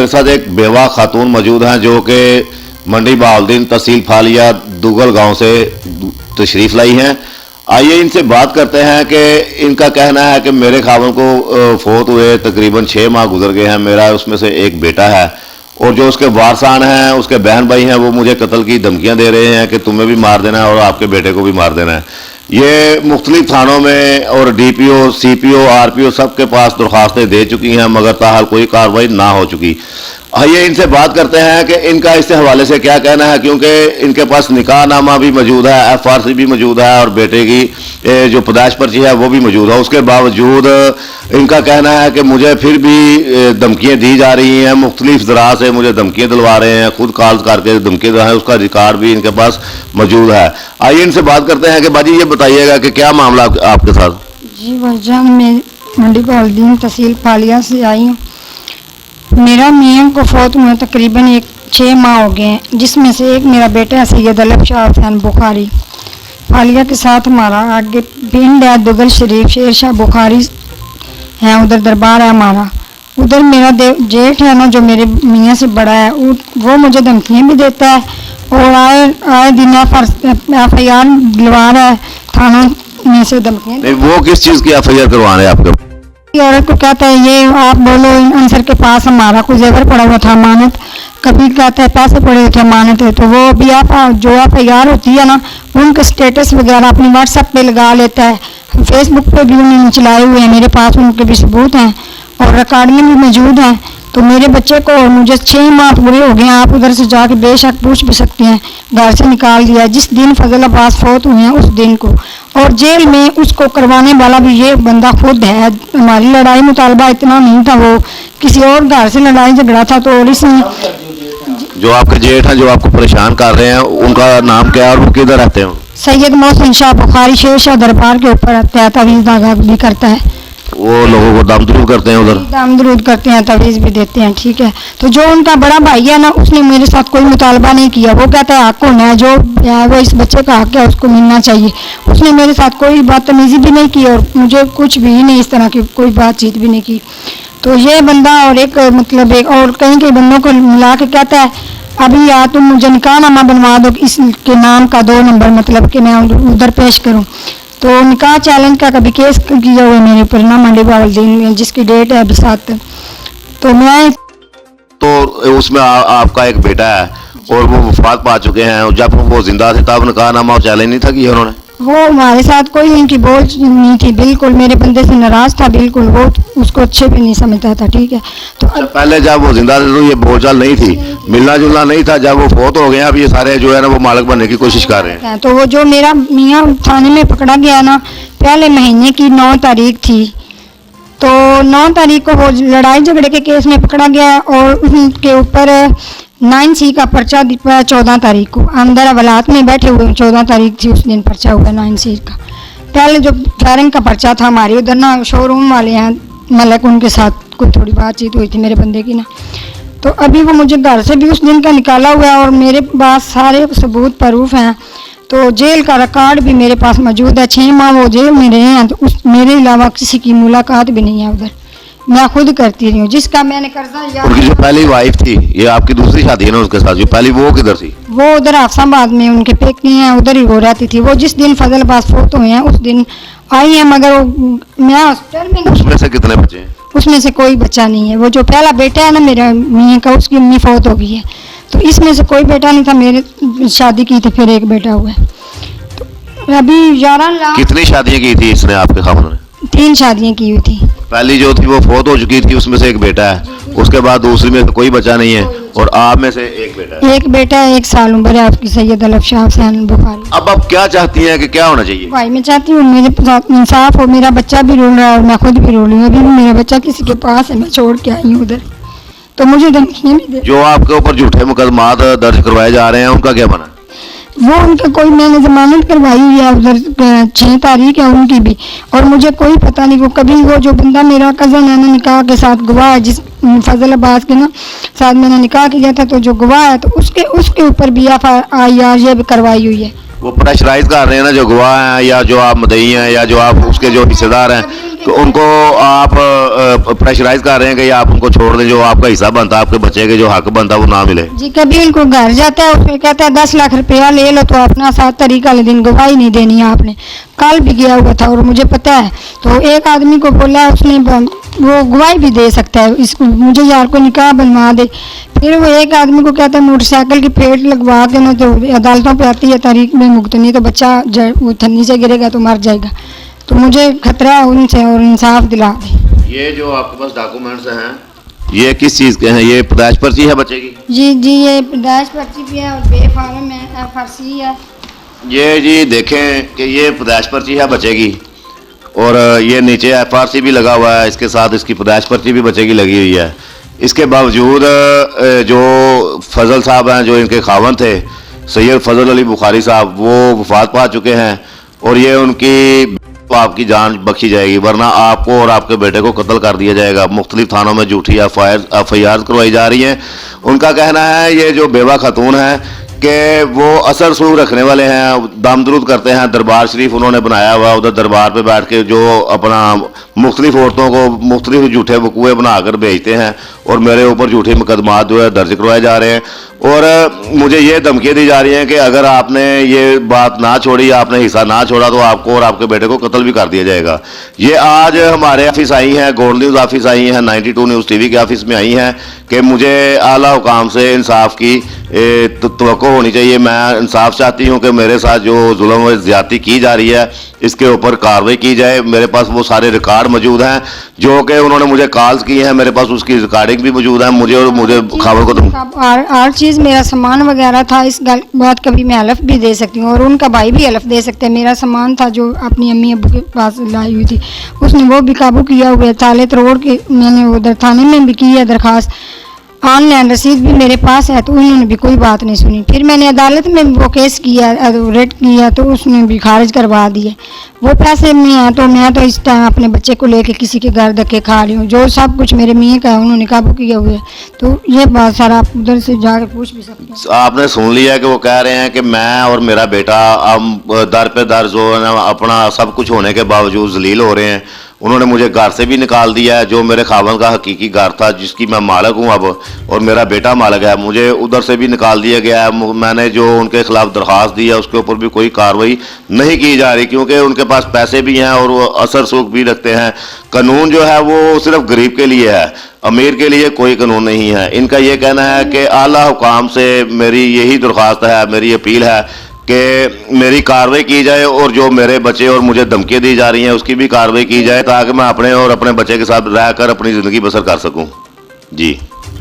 मेरे साथ एक बेवा खातून मौजूद हैं जो कि मंडी बहाउद्दीन तहसील फालिया दुगल गांव से तशरीफ़ लाई हैं। आइए इनसे बात करते हैं कि इनका कहना है कि मेरे खावन को फोत हुए तकरीबन 6 माह गुजर गए हैं। मेरा उसमें से एक बेटा है और जो उसके वारसान हैं, उसके बहन भाई हैं, वो मुझे कत्ल की धमकियां दे रहे हैं कि तुम्हें भी मार देना है और आपके बेटे को भी मार देना है। ये मुख्तलिफ थानों में और DPO, CPO, RPO सबके पास दरख्वास्तें दे चुकी हैं मगर ताहाल कोई कार्रवाई ना हो चुकी। आइए इनसे बात करते हैं कि इनका इससे हवाले से क्या कहना है, क्योंकि इनके पास निकाहनामा भी मौजूद है, FRC भी मौजूद है और बेटे की जो पैदाइश पर्ची है वो भी मौजूद है। उसके बावजूद इनका कहना है कि मुझे फिर भी धमकियाँ दी जा रही हैं, मुख्तलिफ ज़रा से मुझे धमकियाँ दिलवा रहे हैं, खुद कॉल करके धमकियाँ दिलवा रहे हैं, उसका रिकॉर्ड भी इनके पास मौजूद है। आइए इनसे बात करते हैं कि बाजी ये बताइएगा कि क्या मामला आपके साथ। जी भाईजान, मैं मंडी बहाउद्दीन तहसील फालिया से आई हूँ। मेरा मियाँ को फौत हुए तकरीबन 6 माह हो गए हैं, जिसमें से एक मेरा बेटा है सैयद अलब शाह हुसैन बुखारी। फालिया के साथ हमारा आगे पिंड है दुगल शरीफ, शेर शाह बुखारी है, उधर दरबार है हमारा। उधर मेरा जेठ है ना जो मेरे मियाँ से बड़ा है, वो मुझे धमकियाँ भी देता है और आए दिन FIR दिलवा रहा है थाना में से धमकियाँ। वो किस चीज़ की FIR करवा रहे हैं आपके? औरत को कहता है ये आप बोलो अंसर के पास हमारा कोई जेवर पड़ा हुआ था अमानत, कभी कहता है पैसे पड़े हुए थे अमानत है, तो वो भी जो FIR होती है ना उनके स्टेटस वगैरह अपनी WhatsApp पे लगा लेता है। फेसबुक पे भी उन्होंने चलाए हुए हैं, मेरे पास उनके भी सबूत हैं और रिकॉर्ड में भी मौजूद हैं। तो मेरे बच्चे को मुझे 6 माह पूरे हो गए हैं, आप उधर से जाके बेशक पूछ भी सकते हैं। घर से निकाल दिया जिस दिन फजल अब्बास फौत हुए हैं उस दिन को, और जेल में उसको करवाने वाला भी ये बंदा खुद है। हमारी लड़ाई मुतालबा इतना नहीं था, वो किसी और घर से लड़ाई झगड़ा था। तो और इसमें जो आपके जेठ हैं जो आपको परेशान कर रहे हैं उनका नाम क्या है और वो किधर रहते हैं? सैयद मोहसिन शाह बुखारी, शेर शाह दरबार के ऊपर रहता है, तवीज़ दागा भी करता है। वो लोगों को दामदरूद करते हैं, उधर दामदरूद करते हैं, तवीज़ भी देते हैं। ठीक है, तो जो उनका बड़ा भाई है ना उसने मेरे साथ कोई मुतालबा नहीं किया। वो कहता है हक होना है, जो वो इस बच्चे का हक है उसको मिलना चाहिए। उसने मेरे साथ कोई बदतमीजी भी नहीं की और मुझे कुछ भी नहीं इस तरह की कोई बातचीत भी नहीं की। तो ये बंदा और एक मतलब एक और कहीं के बंदों को मिला के कहता है अभी या तुम मुझे निकाहनामा बनवा दो इसके नाम का 2 नंबर, मतलब कि मैं उधर पेश करूँ। तो निकाह चैलेंज का कभी केस किया हुआ मेरे ऊपर ना मंडी बहाउद्दीन में, जिसकी डेट है अभी 7। तो मैं तो उसमें आपका एक बेटा है और वो वफात पा चुके हैं। जब वो जिंदा थे तब निकाहनामा और चैलेंज नहीं था किया उन्होंने? वो हमारे साथ कोई इनकी बोल नहीं थी, बिल्कुल मेरे बंदे से नाराज था, बिल्कुल वो उसको अच्छे भी नहीं समझता था। ठीक है, तो पहले जब वो जिंदा थे तो ये बोलचाल नहीं थी, मिलना जुलना नहीं था। जब वो फौत हो गए अब ये सारे जो है ना वो मालिक बनने की कोशिश कर रहे हैं। तो वो जो मेरा मियाँ थाने में पकड़ा गया ना पहले महीने की 9 तारीख थी, तो 9 तारीख को वो लड़ाई झगड़े के केस में पकड़ा गया और उनके ऊपर 9C का पर्चा दिया 14 तारीख को। अंदर अवलात में बैठे हुए 14 तारीख थी उस दिन पर्चा हुआ 9C का। पहले जो फायरिंग का पर्चा था हमारी उधर ना शोरूम वाले हैं मलक, उनके साथ कोई थोड़ी बातचीत हुई थी मेरे बंदे की ना। तो अभी वो मुझे घर से भी उस दिन का निकाला हुआ है और मेरे पास सारे सबूत प्रूफ हैं। तो जेल का रिकॉर्ड भी मेरे पास मौजूद है। 6 माह वो जेल में रहे हैं, तो उस मेरे अलावा किसी की मुलाकात भी नहीं है उधर, मैं खुद करती रही हूँ। जिसका मैंने कर्जा लिया, उनकी जो पहली वाइफ थी, ये आपकी दूसरी शादी है ना उसके साथ, जो पहली वो किधर थी? वो उधर हाफसाबाद में उनके पेके हैं, उधर ही वो रहती थी। वो जिस दिन फजल अब्बास फौत हुए हैं उस दिन आई है, मगर मैं हॉस्पिटल में। उसमें से कितने बच्चे हैं? उसमें से कोई बच्चा नहीं है। वो जो पहला बेटा है ना मेरा मियाँ का, उसकी अम्मी फौत हो गई है, तो इसमें से कोई बेटा नहीं था। मेरे शादी की थी फिर एक बेटा हुआ है। तो अभी 11 लाख। कितनी शादियां की थी इसने आपके खामन ने? 3 शादियाँ की हुई थी। पहली जो थी वो फौत हो चुकी थी, उसमें से एक बेटा है, उसके बाद दूसरी में से कोई बच्चा नहीं है और आप में से एक बेटा है। एक बेटा है, 1 साल उम्र है आपकी, सैयद अलब शाह हुसैन बुखारी। अब आप क्या चाहती हैं कि क्या होना चाहिए? भाई मैं चाहती हूँ मेरे साथ इंसाफ हो। मेरा बच्चा भी रोल रहा है और मैं खुद भी रोल रही हूँ। अभी भी मेरा बच्चा किसी के पास है, मैं छोड़ के आई हूँ उधर, तो मुझे धमकियाँ भी दे। जो आपके ऊपर झूठे मुकदमात दर्ज करवाए जा रहे हैं उनका क्या बना? वो उनका कोई मैंने जमानत करवाई हुई है उधर, 6 तारीख है उनकी भी, और मुझे कोई पता नहीं। वो कभी वो जो बंदा मेरा कज़न है ना निकाह के साथ गवाह है, जिस फजल अब्बास के ना साथ मैंने निकाह किया था, तो जो गवाह है तो उसके ऊपर भी FIR ये भी करवाई हुई है। वो प्रेशराइज कर रहे हैं ना जो गवाह हैं या जो आप मदई हैं या जो आप उसके जो हिस्सेदार हैं, तो उनको आप प्रेशराइज कर रहे हैं कि आप उनको छोड़ दें, जो आपका हिस्सा बनता है, आपके बच्चे के जो हक बनता है वो ना मिले। जी कभी उनको घर जाता है उसमें कहता है 10 लाख रुपया ले लो, तो अपना 7 तारीख वाले दिन गवाही नहीं देनी है आपने। कल भी गया हुआ था और मुझे पता है, तो एक आदमी को बोला उसने वो गवाही भी दे सकता है, इसको मुझे यार को निकाह बनवा दे। फिर वो एक आदमी को कहता है मोटरसाइकिल की पेट लगवा के ना, तो अदालतों पे आती है तारीख में मुक्त नहीं तो बच्चा वो नीचे गिरेगा तो मर जाएगा। तो मुझे खतरा है उनसे और इंसाफ दिला दे। ये जो आपके पास डॉक्यूमेंट्स हैं ये किस चीज़ के हैं? ये पैदाइश पर्ची है बच्चे की? जी ये पैदाइश पर्ची भी है और बेफार्म है, FRC है। ये जी देखें कि ये पैदाइश पर्ची है बच्चे की और ये नीचे FRC भी लगा हुआ है, इसके साथ इसकी पैदाइश पर्ची भी बच्चे की लगी हुई है। इसके बावजूद जो फजल साहब हैं, जो इनके खावन थे सैयद फजल अली बुखारी साहब, वो वफात पा चुके हैं और ये उनकी आपकी जान बख्शी जाएगी, वरना आपको और आपके बेटे को कत्ल कर दिया जाएगा। मुख्तलिफ थानों में झूठी FIR करवाई जा रही हैं। उनका कहना है ये जो बेवा खातून है कि वो असर सूख रखने वाले हैं, दामदरूद करते हैं, दरबार शरीफ उन्होंने बनाया हुआ, उधर दरबार पे बैठ के जो अपना मुख्तलिफ औरतों को मुख्तलिफ झूठे वकूए बनाकर भेजते हैं और मेरे ऊपर झूठे मुकदमात जो है दर्ज करवाए जा रहे हैं। और मुझे ये धमकियाँ दी जा रही हैं कि अगर आपने ये बात ना छोड़ी, आपने हिस्सा ना छोड़ा, तो आपको और आपके बेटे को कत्ल भी कर दिया जाएगा। ये आज हमारे ऑफिस आई हैं, गोल्ड न्यूज़ ऑफिस आई हैं, 92 न्यूज़ TV के ऑफिस में आई हैं कि मुझे आला हुकाम से इंसाफ की तवक्को होनी चाहिए। मैं इंसाफ चाहती हूँ कि मेरे साथ जो जुल्म व ज़्यादती की जा रही है इसके ऊपर कार्रवाई की जाए। मेरे पास वो सारे रिकॉर्ड मौजूद हैं जो कि उन्होंने मुझे कॉल्स की हैं, मेरे पास उसकी रिकॉर्डिंग भी मौजूद है। मुझे खावर को हर चीज़ मेरा सामान वगैरह था, इस बात का भी मैं हलफ भी दे सकती हूँ और उनका भाई भी हलफ दे सकते हैं। मेरा सामान था जो अपनी अम्मी अब्बू के पास लाई हुई थी, उसने वो भी काबू किया हुआ है। ताले तोड़ के मैंने उधर थाने में भी की है दरख्वास्त, ऑनलाइन रसीद भी मेरे पास है, तो उन्होंने भी कोई बात नहीं सुनी। फिर मैंने अदालत में वो केस किया, रेट किया, तो उसने भी खारिज करवा दिए। वो पैसे में है तो मैं तो इस टाइम अपने बच्चे को लेके किसी के घर धक्के खा रही हूँ। जो सब कुछ मेरे मियाँ का है उन्होंने काबू किया हुआ है, तो ये बात सारा आप उधर से जाकर पूछ भी सकते हैं। आपने सुन लिया कि वो कह रहे हैं कि मैं और मेरा बेटा अब दर पे दर जो है ना अपना सब कुछ होने के बावजूद जलील हो रहे हैं। उन्होंने मुझे घर से भी निकाल दिया है, जो मेरे खावन का हकीकी घर था जिसकी मैं मालिक हूँ अब, और मेरा बेटा मालिक है, मुझे उधर से भी निकाल दिया गया है। मैंने जो उनके खिलाफ दरख्वास्त दी है उसके ऊपर भी कोई कार्रवाई नहीं की जा रही, क्योंकि उनके पास पैसे भी हैं और वो असर सूख भी रखते हैं। कानून जो है वो सिर्फ गरीब के लिए है, अमीर के लिए कोई कानून नहीं है। इनका ये कहना है कि आला हुकाम से मेरी यही दरख्वास्त है, मेरी अपील है कि मेरी कार्रवाई की जाए और जो मेरे बच्चे और मुझे धमकियाँ दी जा रही हैं उसकी भी कार्रवाई की जाए, ताकि मैं अपने और अपने बच्चे के साथ रहकर अपनी ज़िंदगी बसर कर सकूं। जी।